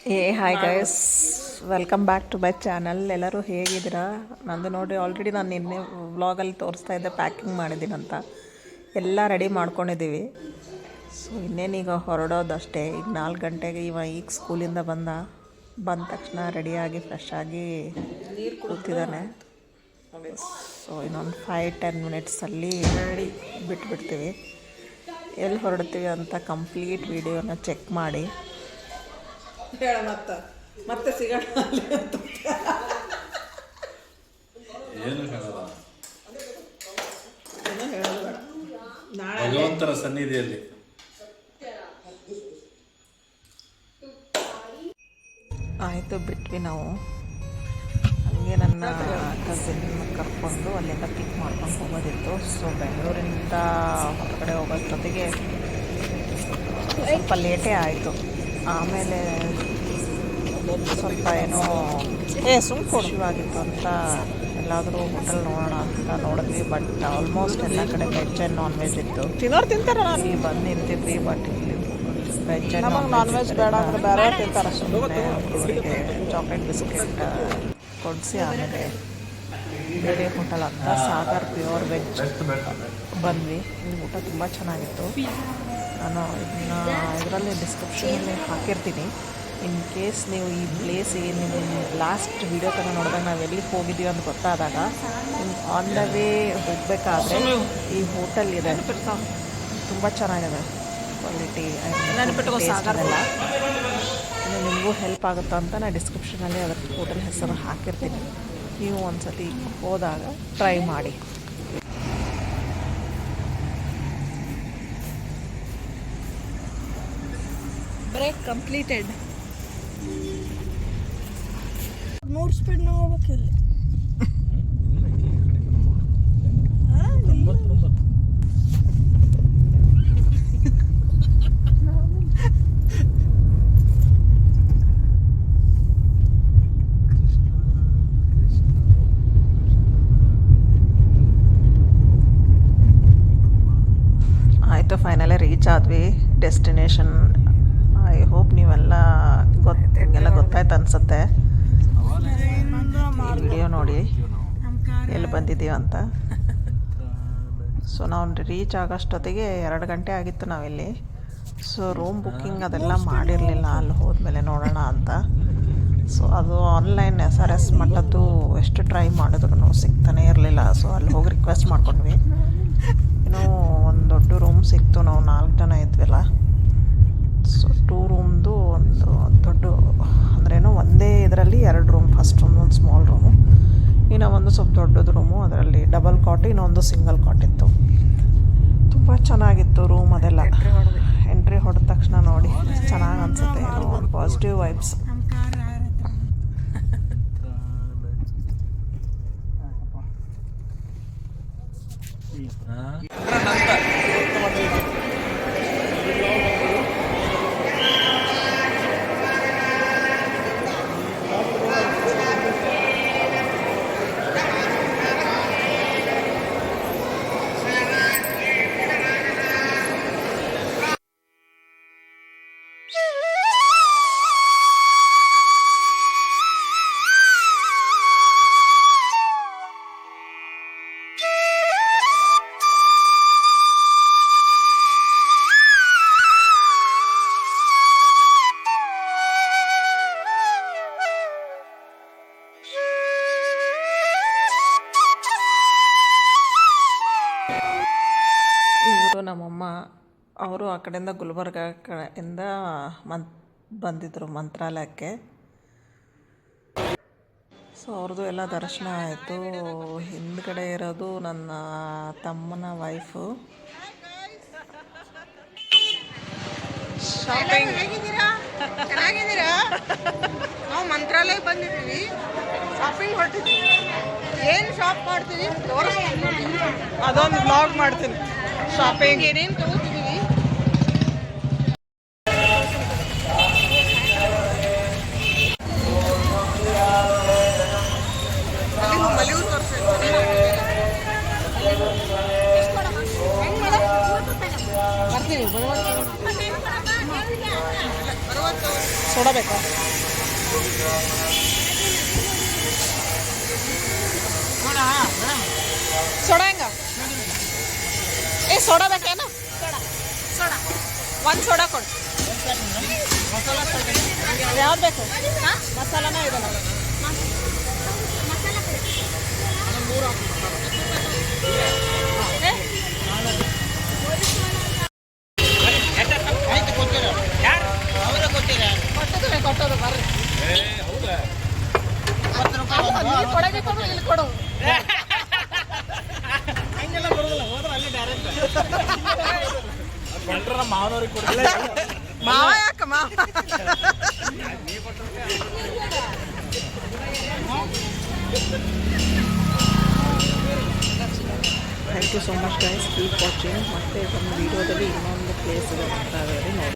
Hi guys, welcome back to my channel. ಎಲ್ಲರೂ ಹೇಗಿದ್ದೀರಾ? ನಂದು ನೋಡಿ, ಆಲ್ರೆಡಿ ನಾನು ನಿನ್ನೆ ವ್ಲಾಗಲ್ಲಿ ತೋರಿಸ್ತಾ ಇದ್ದೆ ಪ್ಯಾಕಿಂಗ್ ಮಾಡಿದ್ದೀನಿ ಅಂತ. ಎಲ್ಲ ರೆಡಿ ಮಾಡ್ಕೊಂಡಿದ್ದೀವಿ. ಸೊ ಇನ್ನೇನೀಗ ಹೊರಡೋದಷ್ಟೇ. ಈಗ 4 ಗಂಟೆಗೆ ಈಗ ಸ್ಕೂಲಿಂದ ಬಂದ ತಕ್ಷಣ ರೆಡಿಯಾಗಿ ಫ್ರೆಶ್ ಆಗಿ ಕೂತಿದ್ದಾನೆ. ಸೊ ಇನ್ನೊಂದು 5-10 ಮಿನಿಟ್ಸಲ್ಲಿ ಬಿಟ್ಬಿಡ್ತೀವಿ. ಎಲ್ಲಿ ಹೊರಡ್ತೀವಿ ಅಂತ ಕಂಪ್ಲೀಟ್ ವಿಡಿಯೋನ ಚೆಕ್ ಮಾಡಿ. ಹೇಳ ಮತ್ತೆ ಸಿಗೋಣ. ಏನು ಹೇಳೋದ? ನಾಳೆ ಭಗವಂತರ ಸನ್ನಿಧಿಯಲ್ಲಿ ಆಯಿತು, ಬಿಟ್ವಿ ನಾವು. ಹಾಗೆ ನನ್ನ ಕಸಿನ್ ಕರ್ಕೊಂಡು ಅಲ್ಲಿಂದ ಪಿಕ್ ಮಾಡ್ಕೊಂಡು ಹೋಗೋದಿತ್ತು. ಸೊ ಬೆಂಗಳೂರಿಂದ ಹೊರಗಡೆ ಹೋಗೋಷ್ಟೊತ್ತಿಗೆ ಸ್ವಲ್ಪ ಲೇಟೇ ಆಯಿತು. ಆಮೇಲೆ ಸ್ವಲ್ಪ ಏನೋ ಖುಷಿಯಾಗಿತ್ತು ಅಂತ ಎಲ್ಲಾದರೂ ಹೋಟೆಲ್ ನೋಡೋಣ ಅಂತ ನೋಡಿದ್ವಿ. ಬಟ್ ಆಲ್ಮೋಸ್ಟ್ ಎಲ್ಲ ಕಡೆ ವೆಜ್ ಆ್ಯಂಡ್ ನಾನ್ ವೆಜ್ ಇತ್ತು. ತಿಂತಾರ ಇಲ್ಲಿ ಬಂದು ನಿಂತಿದ್ವಿ. ಬಟ್ ಇಲ್ಲಿ ವೆಜ್ ಆ್ಯಂಡ್ ನಾನ್ ವೆಜ್ ಬೇಡ ಅಂದ್ರೆ ಬೇರೆ ತಿಂತಾರೆ. ಅವರಿಗೆ ಚಾಕ್ಲೇಟ್ ಬಿಸ್ಕೆಟ್ ಕೊಡಿಸಿ ಆಮೇಲೆ ಬೇರೆ ಹೋಟೆಲ್ ಅಂತ ಸಾಗರ್ ಪ್ಯೂರ್ ವೆಜ್ ಬಂದ್ವಿ. ಊಟ ತುಂಬ ಚೆನ್ನಾಗಿತ್ತು. ನಾನು ಇದರಲ್ಲಿ ಡಿಸ್ಕ್ರಿಪ್ಷನಲ್ಲಿ ಹಾಕಿರ್ತೀನಿ. ಇನ್ ಕೇಸ್ ನೀವು ಈ ಪ್ಲೇಸಿಗೆ ನೀವು ಲಾಸ್ಟ್ ವಿಡಿಯೋ ತಗೊಂಡು ನೋಡಿದಾಗ ನಾವು ಎಲ್ಲಿಗೆ ಹೋಗಿದ್ದೀವಿ ಅಂತ ಗೊತ್ತಾದಾಗ ಆನ್ ದ ವೇ ಹೋಗಬೇಕಾದ್ರೆ ಈ ಹೋಟೆಲ್ ಇದೆ, ತುಂಬ ಚೆನ್ನಾಗಿದೆ. ಕ್ವಾಲಿಟಿ ಎಲ್ಲ ನಿಮಗೂ ಹೆಲ್ಪ್ ಆಗುತ್ತಾ ಅಂತ ನಾನು ಡಿಸ್ಕ್ರಿಪ್ಷನಲ್ಲಿ ಅದರ ಹೋಟೆಲ್ ಹೆಸರು ಹಾಕಿರ್ತೀನಿ. ನೀವು ಒಂದು ಸತಿ ಹೋದಾಗ ಟ್ರೈ ಮಾಡಿ. Break completed. 3 ಸ್ಪೀಡ್ ನಾವು ಹೋಗ್ಬೇಕಿಲ್ಲ. ಆಯಿತು, ಫೈನಲಿ ರೀಚ್ ಆದ್ವಿ ಡೆಸ್ಟಿನೇಷನ್. ಐ ಹೋಪ್ ನೀವೆಲ್ಲ ನಿಮಗೆಲ್ಲ ಗೊತ್ತಾಯ್ತು ಅನಿಸುತ್ತೆ. ಈ ವಿಡಿಯೋ ನೋಡಿ ಎಲ್ಲಿ ಬಂದಿದ್ದೀವಿ ಅಂತ. ಸೊ ನಾವು ರೀಚ್ ಆಗೋಷ್ಟೊತ್ತಿಗೆ 2 ಗಂಟೆ ಆಗಿತ್ತು ನಾವಿಲ್ಲಿ. ಸೊ ರೂಮ್ ಬುಕ್ಕಿಂಗ್ ಅದೆಲ್ಲ ಮಾಡಿರಲಿಲ್ಲ, ಅಲ್ಲಿ ಹೋದ್ಮೇಲೆ ನೋಡೋಣ ಅಂತ. ಸೊ ಅದು ಆನ್ಲೈನ್ SRS ಮಟ್ಟದ್ದು ಎಷ್ಟು ಟ್ರೈ ಮಾಡಿದ್ರು ಸಿಗ್ತಾನೆ ಇರಲಿಲ್ಲ. ಸೊ ಅಲ್ಲಿ ಹೋಗಿ ರಿಕ್ವೆಸ್ಟ್ ಮಾಡ್ಕೊಂಡ್ವಿ. ಇನ್ನೂ ಒಂದು ದೊಡ್ಡ ರೂಮ್ ಸಿಕ್ತು. ನಾವು 4 ಜನ ಇದ್ವಲ್ಲ. ಸೊ 2 ರೂಮ್ದು ಒಂದು ದೊಡ್ಡ ಅಂದ್ರೇನು ಒಂದೇ ಇದರಲ್ಲಿ 2 ರೂಮ್. ಫಸ್ಟ್ ರೂಮ್ ಒಂದು ಸ್ಮಾಲ್ ರೂಮು, ಇನ್ನೂ ಒಂದು ಸ್ವಲ್ಪ ದೊಡ್ಡದು ರೂಮು. ಅದರಲ್ಲಿ ಡಬಲ್ ಕಾಟ್, ಇನ್ನೊಂದು ಸಿಂಗಲ್ ಕಾಟ್ ಇತ್ತು. ತುಂಬ ಚೆನ್ನಾಗಿತ್ತು ರೂಮ್ ಅದೆಲ್ಲ. ಎಂಟ್ರಿ ಹೊಡೆದ ತಕ್ಷಣ ನೋಡಿ ಚೆನ್ನಾಗಿ ಅನಿಸುತ್ತೆ, ಏನೋ ಪಾಸಿಟಿವ್ ವೈಬ್ಸ್. ನಮ್ಮಮ್ಮ ಅವರು ಆ ಕಡೆಯಿಂದ ಗುಲ್ಬರ್ಗ ಕಡೆಯಿಂದ ಬಂದಿದ್ದರು ಮಂತ್ರಾಲಯಕ್ಕೆ. ಸೊ ಅವ್ರದ್ದು ಎಲ್ಲ ದರ್ಶನ ಆಯಿತು. ಹಿಂದ್ಗಡೆ ಇರೋದು ನನ್ನ ತಮ್ಮನ ವೈಫು. ಶಾಪಿಂಗ್ ಚೆನ್ನಾಗಿದ್ದೀರಾ? ನಾವು ಮಂತ್ರಾಲಯಕ್ಕೆ ಬಂದಿದ್ದೀವಿ, ಶಾಪಿಂಗ್ ಹೊರಟಿದ್ದೀವಿ. ಏನು ಶಾಪ್ ಮಾಡ್ತೀವಿ ತೋರಿಸ್ತೀನಿ, ಅದೊಂದು ಬ್ಲಾಗ್ ಮಾಡ್ತೀನಿ. ಶಾಪಿಂಗ್ ಏನೇನು ತಗೋತಿದ್ದೀವಿ. ಮಲಿವು ತೋರಿಸ್ತೀನಿ. ಬರ್ತೀನಿ. सोडा ಬೇಕಾ? ಸೋಡಾ ಹೆಂಗ ಸೋಡಾ ಬೇಕೇನ ಸೋಡಾ ಒಂದು ಸೋಡಾ ಕೊಡು ಯಾವ್ದು ಬೇಕು ಮಸಾಲಾನ ಇದಲ್ಲ ಕೊಟ್ಟದು ಬರ್ರಿ ನೀರು ಕೊಡಗೆ ಕೊಡು ಇಲ್ಲಿ ಕೊಡು ಮಾವ ಯಾಕ ಮಾವ thank you so much guys keep watching. ಮತ್ತೆ ಒಂದು ವಿಡಿಯೋದಲ್ಲಿ ಇನ್ನೊಂದು ಪ್ಲೇಸ್ ಇದೆ ನೋಡಿ.